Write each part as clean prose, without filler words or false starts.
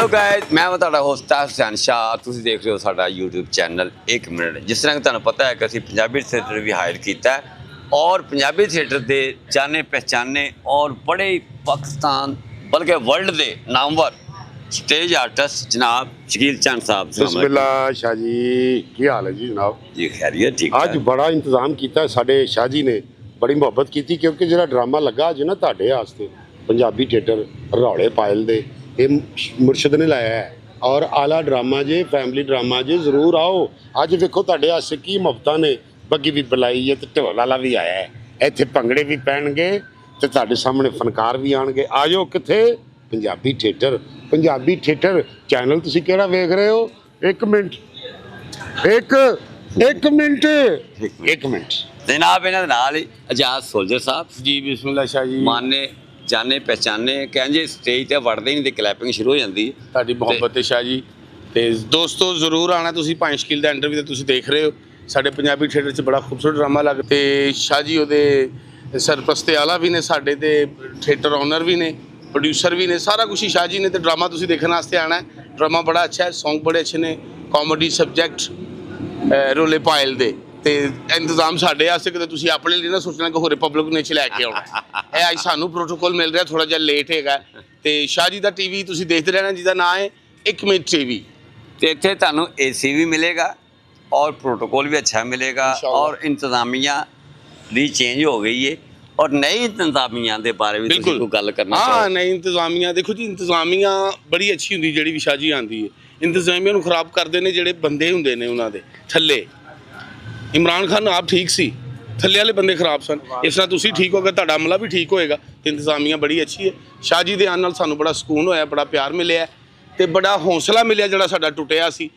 Hello guys, ਮੈਂ ਤੁਹਾਡਾ host Hasan ਸ਼ਾਹ। ਤੁਸੀਂ ਦੇਖ ਰਹੇ ਹੋ ਸਾਡਾ YouTube ਚੈਨਲ 1 ਮਿੰਟ। ਜਿਸ ਤਰ੍ਹਾਂ ਕਿ ਤੁਹਾਨੂੰ ਪਤਾ ਹੈ ਕਿ ਅਸੀਂ ਪੰਜਾਬੀ ਥੀਏਟਰ ਵੀ ਹਾਇਰ ਕੀਤਾ ਔਰ ਪੰਜਾਬੀ ਥੀਏਟਰ ਦੇ ਜਾਣੇ ਪਹਿਚਾਨੇ ਔਰ ਬੜੇ ਪਾਕਿਸਤਾਨ ਬਲਕਿ ਵਰਲਡ ਦੇ ਨਾਮਵਰ स्टेज आर्टिस्ट जनाब शकील चंद साहब। बिस्मिल्लाह शाह जी, की हाल है जी जनाब? जी खैरियत ठीक अज बड़ा इंतजाम किया साडे शाह जी ने, बड़ी मुहब्बत की क्योंकि जो ड्रामा लगा अज ना तुहाडे वास्ते पंजाबी थिएटर रौले पायल दे ये मुर्शद ने लाया है और आला ड्रामा जे फैमिली ड्रामा जे जरूर आओ। अज देखो तुहाडे वास्ते की मुहब्बतां ने, बग्गी भी बुलाई है तो ढोल वाला भी आया है, इत्थे भंगड़े भी पैणगे ते तुहाडे सामने फनकार भी आउणगे। आ जाओ कित्थे पंजाबी थिएटर चैनल तुसीं किहड़ा वेख रहे हो? एक मिनट जनाब इन्हां दे नाल ही आजाद सोल्जर साहब जी। बिस्मिल्लाह शाह जी, माने जाने पहचाने कहंजे स्टेज ते वड़दे ही नहीं ते क्लैपिंग शुरू हो जाती है। ਤੁਹਾਡੀ ਮੁਹੱਬਤ ਹੈ ਸ਼ਾਹ ਜੀ। ਤੇ ਦੋਸਤੋ ਜ਼ਰੂਰ ਆਣਾ ਤੁਸੀਂ। ਪੰਜ ਸ਼ਕੀਲ ਦਾ ਇੰਟਰਵਿਊ ਤੇ ਤੁਸੀਂ ਦੇਖ ਰਹੇ ਹੋ ਸਾਡੇ ਪੰਜਾਬੀ ਥੀਏਟਰ 'ਚ ਬੜਾ ਖੂਬਸੂਰਤ ਡਰਾਮਾ ਲੱਗ ਤੇ ਸ਼ਾਹ ਜੀ ਉਹਦੇ ਸਰਪ੍ਰਸਤੇ ਆਲਾ ਵੀ ਨੇ, ਸਾਡੇ ਤੇ ਥੀਏਟਰ ਓਨਰ ਵੀ ਨੇ, प्रोड्यूसर भी ने, सारा कुछ ही शाह जी ने। तो ड्रामा तुसीं देखने वास्ते आना है। ड्रामा बड़ा अच्छा है, सॉन्ग बड़े अच्छे ने, कॉमेडी सब्जैक्ट रोले पायल दे ते इंतजाम साढ़े वास्ते कि तुसीं अपने लिए ना सोचना कि होरे पब्लिक ने च लैके आउणा है। अज सानूं प्रोटोकॉल मिल रहा थोड़ा जिहा लेट हैगा ते शाह जी दा टीवी तुसीं देखते रहना जिहदा नाम है 1 मिनट टीवी। तो इत्थे तुहानूं AC भी मिलेगा और प्रोटोकॉल भी अच्छा मिलेगा और इंतजामिया भी चेंज हो गई है और नई इंतजामिया के बारे में बिल्कुल कोई गल करना। हाँ, नई इंतजामिया देखो जी, इंतजामिया बड़ी अच्छी होंगी जी भी शाह जी आती है। इंतजामिया नूं खराब करते हैं जोड़े बंदे होंगे ने उन्होंने थले। इमरान खान आप ठीक सी, थले वाले बंदे खराब सन। इस तरह तुसीं ठीक होगा, तुहाडा अमला भी ठीक होएगा। तो इंतजामिया बड़ी अच्छी है। शाह जी के आने नाल सानूं बड़ा सुकून होया, बड़ा प्यार मिले तो बड़ा हौसला मिले जोड़ा साडा टुटिया सी।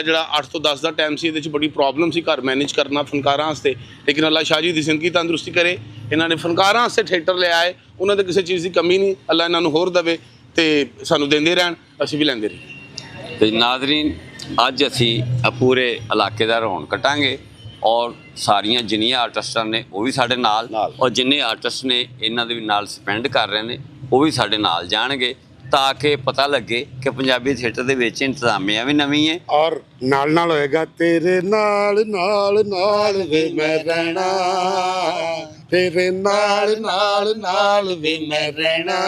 जोड़ा 8 ਤੋਂ 10 का टाइम से ये बड़ी प्रॉब्लम से घर मैनेज करना फनकारां वास्ते, लेकिन अल्लाह शाह जी की जिंदगी तंदुरुस्ती करे। इन्होंने फनकारां वास्ते थिएटर ले आए, उन्होंने किसी चीज़ की कमी नहीं। अल्लाह इन्होंने होर देवे तो सानू देंदे रहन, असीं भी लैंदे रहीए। तो नाज़रीन अज असी पूरे इलाके का रौन कटांगे और सारिया जिन्नियां आर्टिस्टां ने वो भी साडे नाल और जिन्ने आर्टिस्ट ने इन्हां दे भी नाल स्पेंड कर रहे हैं वो भी साडे नाल जाणगे ताकि पता लगे कि पंजाबी थिएटर दे विच इंतजामिया भी नवीं है और नाल नाल होएगा तेरे नाल नाल नाल वे मैं रहना, तेरे नाल नाल नाल वे मैं रहना,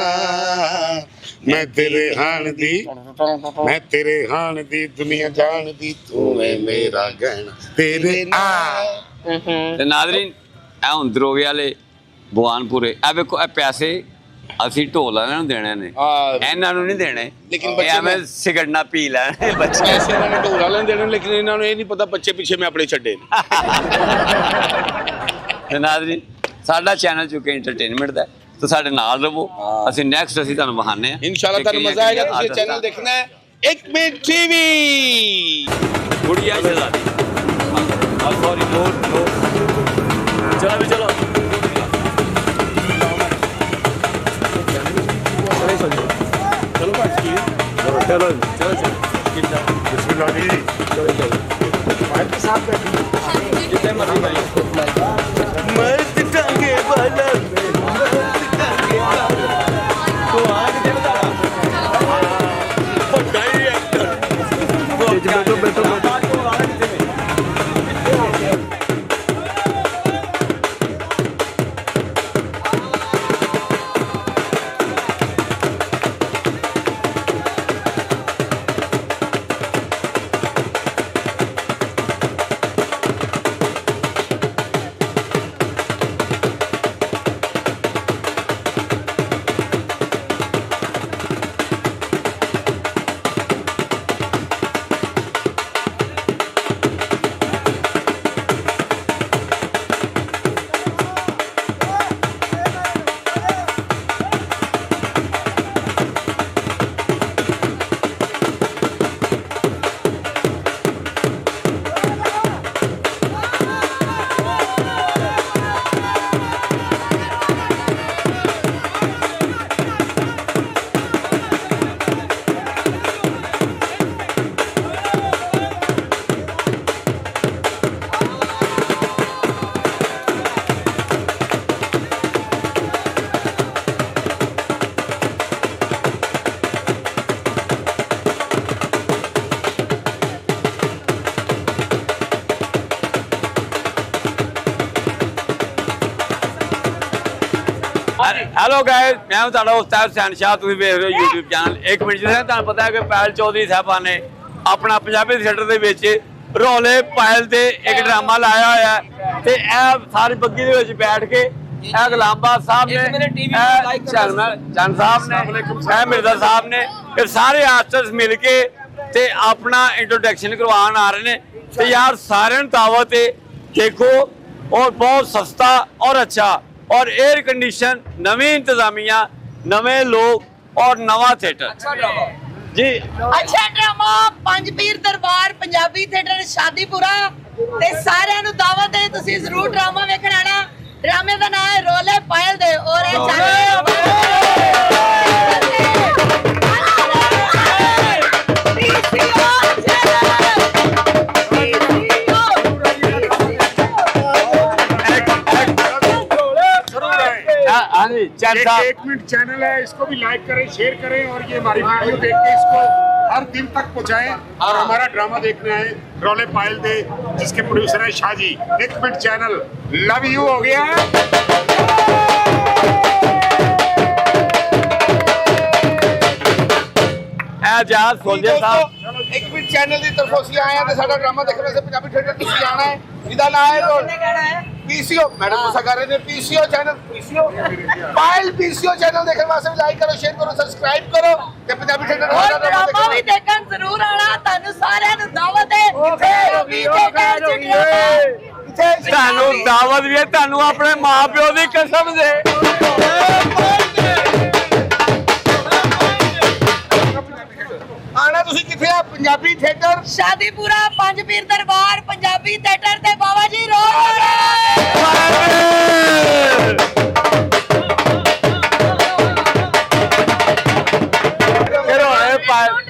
मैं तेरे हाण दी, मैं तेरे हाण दी दुनिया जान दी, तू है मेरा गहना तेरे ते नाज़रीन ए हुण दरोगे वाले भवानपुरे ए वेखो ए पैसे ਅਸੀਂ ਢੋਲ ਵਾਲਿਆਂ ਨੂੰ ਦੇਣੇ ਨੇ, ਇਹਨਾਂ ਨੂੰ ਨਹੀਂ ਦੇਣੇ। लेकिन ਐਵੇਂ ਸਿਗਰਟਾਂ ਪੀ ਲੈਣ ਬੱਚੇ। पैसे इन्होंने ढोल वाले देने, लेकिन इन्होंने ये नहीं पता बच्चे पीछे मैं अपने छड्डे ਨੇ। ਨਾਜ਼ਰੀਨ ਸਾਡਾ ਚੈਨਲ ਚੁੱਕੇ ਇੰਟਰਟੇਨਮੈਂਟ ਦਾ, तो ਸਾਡੇ ਨਾਲ ਰਹੋ। ਅਸੀਂ ਨੈਕਸਟ ਅਸੀਂ ਤੁਹਾਨੂੰ ਵਹਾਨੇ ਆ इंशाल्लाह ਤੁਹਾਨੂੰ मजा आएगा। ਤੁਸੀਂ चैनल देखना है 1 मिनट टीवी। गुड़िया शहजादी सॉरी नो चलो भी चलो चलो बिस्मिल्लाह जी। जितने मर्जी भाई मर्द टांगे वाला तो आज दे बता ਹੈਲੋ ਗਾਇਸ, ਮੈਂ ਹਾਂ ਤੁਹਾਡਾ ਉਸਤਾਦ ਹੁਸੈਨ ਸ਼ਾਹ, ਤੁਸੀਂ ਵੇਖ ਰਹੇ ਹੋ YouTube ਚੈਨਲ 1 ਮਿੰਟ। ਜਿਵੇਂ ਤੁਹਾਨੂੰ ਪਤਾ ਹੈ ਕਿ ਪਾਇਲ ਚੌਧਰੀ ਸਾਹਿਬਾਨ ਨੇ ਆਪਣਾ ਪੰਜਾਬੀ ਥੀਏਟਰ ਦੇ ਵਿੱਚ ਰੋਲੇ ਪਾਇਲ ਤੇ ਇੱਕ ਡਰਾਮਾ ਲਾਇਆ ਹੋਇਆ ਹੈ ਤੇ ਇਹ ਸਾਰੀ ਬੱਗੀ ਦੇ ਵਿੱਚ ਬੈਠ ਕੇ ਇਹ ਗੁਲਾਮਬਾ ਸਾਹਿਬ ਨੇ, ਇਹ ਚੰਨ ਸਾਹਿਬ ਨੇ, ਇਹ ਮਿਰਜ਼ਾ ਸਾਹਿਬ ਨੇ, ਇਹ ਸਾਰੇ ਆਰਟਿਸਟ ਮਿਲ ਕੇ ਤੇ ਆਪਣਾ ਇੰਟਰੋਡਕਸ਼ਨ ਕਰਵਾਉਣ ਆ ਰਹੇ ਨੇ ਤੇ ਯਾਰ ਸਾਰਿਆਂ ਨੂੰ ਦਾਵਤ ਹੈ देखो। और बहुत सस्ता और अच्छा और एयर कंडीशन, नवी इंतजामिया, नवे लोग और नवा थिएटर जी। अच्छा ड्रामा पंज पीर दरबार पंजाबी थिएटर शादीपुरा ते सारिਆਂ ਨੂੰ ਦਾਵਤ ਹੈ, ਤੁਸੀਂ ਜ਼ਰੂਰ ਡਰਾਮਾ ਵੇਖਣ ਆਣਾ। ਡਰਾਮੇ ਦਾ ਨਾਮ ਹੈ ਰੋਲੇ ਪਾਇਲ ਦੇ ਔਰ ਇਹ एक मिनट चैनल है, इसको भी लाइक करें, शेयर करें और ये हमारी वीडियो देख के इसको हर दिन तक पहुंचाएं और हमारा ड्रामा देखना है रोले पायल दे, जिसके प्रोड्यूसर है शाहजी। एक मिनट चैनल लव यू हो गया है। आजाद सोल्जर साहब ਇੱਕ ਮਿੰਟ ਚੈਨਲ ਦੀ ਤਰਫੋਂ ਅਸੀਂ ਆਏ ਆ ਤੇ ਸਾਡਾ ਡਰਾਮਾ ਦੇਖਣ ਵਾਸਤੇ ਪੰਜਾਬੀ ਥੀਏਟਰ ਤੁਸੀਂ ਆਣਾ ਹੈ। ਇਹਦਾ ਨਾਮ ਹੈ ਪੀਸੀਓ, ਮੈਡਮ ਗੁੱਸਾ ਕਰ ਰਹੇ ਨੇ। ਪੀਸੀਓ ਚੈਨਲ, ਪੀਸੀਓ ਪਾਇਲ ਪੀਸੀਓ ਚੈਨਲ ਦੇਖਣ ਵਾਸਤੇ ਲਾਈਕ ਕਰੋ, ਸ਼ੇਅਰ ਕਰੋ, ਸਬਸਕ੍ਰਾਈਬ ਕਰੋ ਤੇ ਪੰਜਾਬੀ ਥੀਏਟਰ ਔਰ ਡਰਾਮਾ ਵੀ ਦੇਖਣ ਜ਼ਰੂਰ ਆਣਾ। ਤੁਹਾਨੂੰ ਸਾਰਿਆਂ ਨੂੰ ਦਾਵਤ ਹੈ। ਤੁਹਾਨੂੰ ਦਾਵਤ ਵੀ ਹੈ, ਤੁਹਾਨੂੰ ਆਪਣੇ ਮਾਂ-ਪਿਓ ਦੀ ਕਸਮ ਦੇ। ਆਣਾ ਤੁਸੀਂ ਕਿੱਥੇ ਆ? ਪੰਜਾਬੀ ਥੀਏਟਰ शादीपुरा पंज पीर दरबार पंजाबी थिएटर ते बाबा जी रोड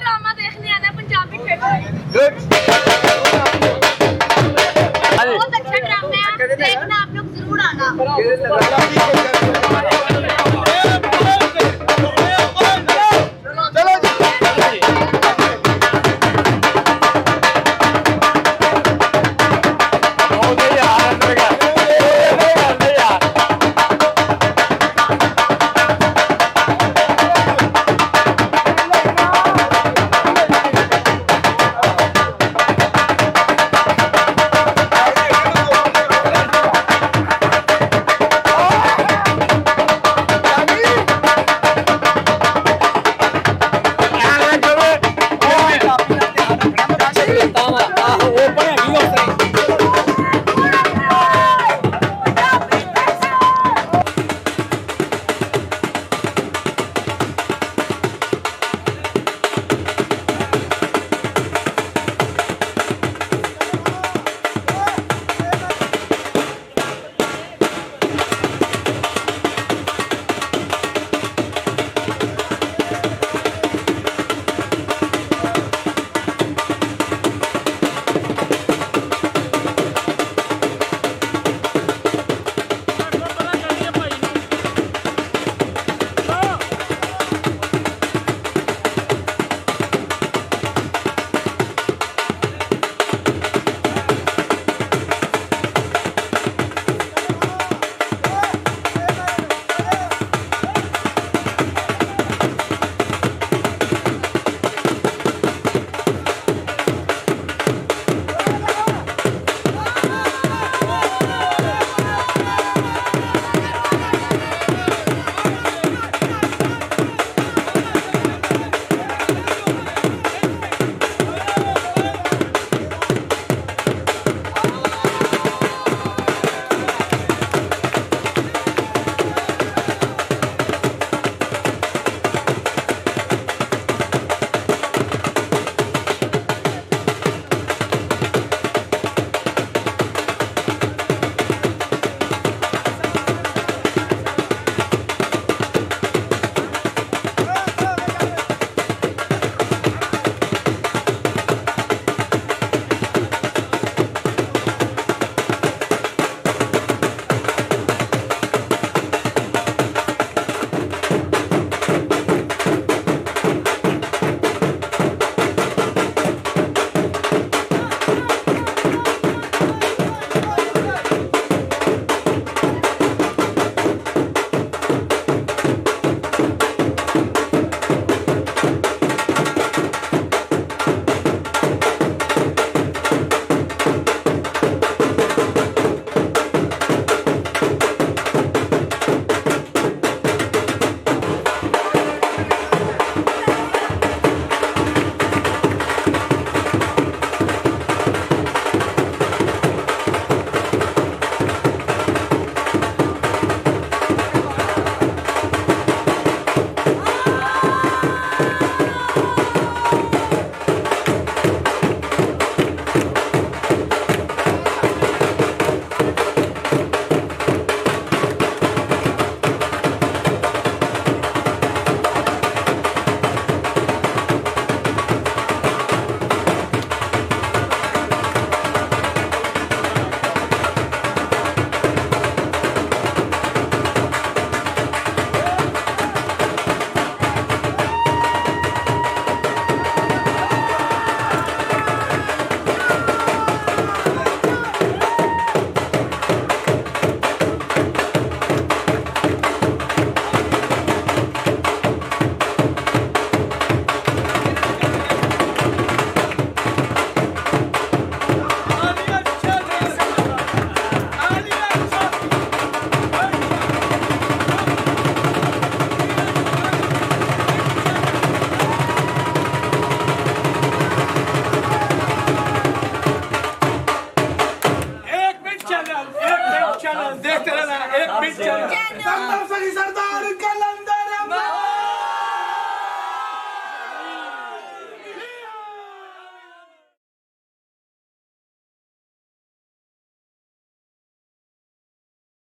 ड्रामा देखने आना पंजाबी थिएटर। बहुत अच्छा ड्रामा है, देखना आप लोग जरूर आना। देखते रहना, एक मिनट चैनल। सरदार कलंदर